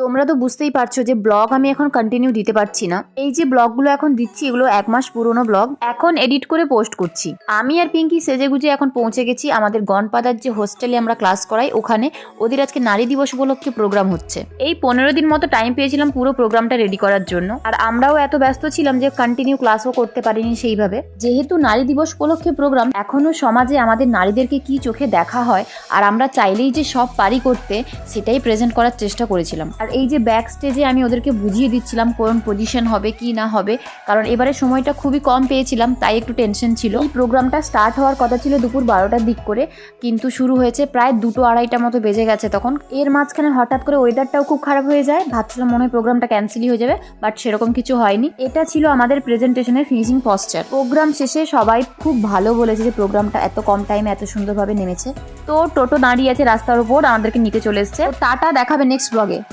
তোমরা তো বুঝতেই পারছো যে ব্লগ আমি এখন কন্টিনিউ দিতে পারছি না। এই যে ব্লগগুলো এখন দিচ্ছি এগুলো 1 মাস পুরনো ব্লগ, এখন এডিট করে পোস্ট করছি। আমি আর পিঙ্কি সেজেগুজে এখন পৌঁছে গেছি আমাদের গনপাদার যে হোস্টেলে আমরা ক্লাস করাই ওখানে। ওদের আজকে নারী দিবস উপলক্ষে প্রোগ্রাম হচ্ছে। এই 15 দিন মতো টাইম পেয়েছিলাম পুরো প্রোগ্রামটা রেডি করার জন্য, আর আমরাও এত ব্যস্ত ছিলাম যে কন্টিনিউ ক্লাসও করতে পারিনি সেইভাবে। যেহেতু নারী দিবস উপলক্ষে প্রোগ্রাম, এখনো সমাজে আমাদের নারীদেরকে কি চোখে দেখা হয় আর আমরা চাইলেই যে সব পারি করতে, সেটাই প্রেজেন্ট করার চেষ্টা করেছিলাম। আর এই যে ব্যাক স্টেজে আমি ওদেরকে বুঝিয়ে দিচ্ছিলাম কোন পজিশন হবে কি না হবে, কারণ এবারে সময়টা খুবই কম পেয়েছিলাম, তাই একটু টেনশন ছিল। এই প্রোগ্রামটা স্টার্ট হওয়ার কথা ছিল দুপুর 12টার দিক করে, কিন্তু শুরু হয়েছে প্রায় 2-2:30 মতো বেজে গেছে তখন। এর মাঝখানে হঠাৎ করে ওয়েদারটাও খুব খারাপ হয়ে যায়, ভাবছিলাম মনে হয় প্রোগ্রামটা ক্যান্সেলই হয়ে যাবে, বাট সেরকম কিছু হয়নি। এটা ছিল আমাদের প্রেজেন্টেশনের ফিনিশিং পশ্চার। প্রোগ্রাম শেষে সবাই খুব ভালো বলেছে যে প্রোগ্রামটা এত কম টাইমে এত সুন্দরভাবে নেমেছে। তো টোটো দাঁড়িয়ে আছে রাস্তার উপর, আমাদেরকে নিতে চলে এসছে। টাটা, দেখাবে নেক্সট ব্লগে।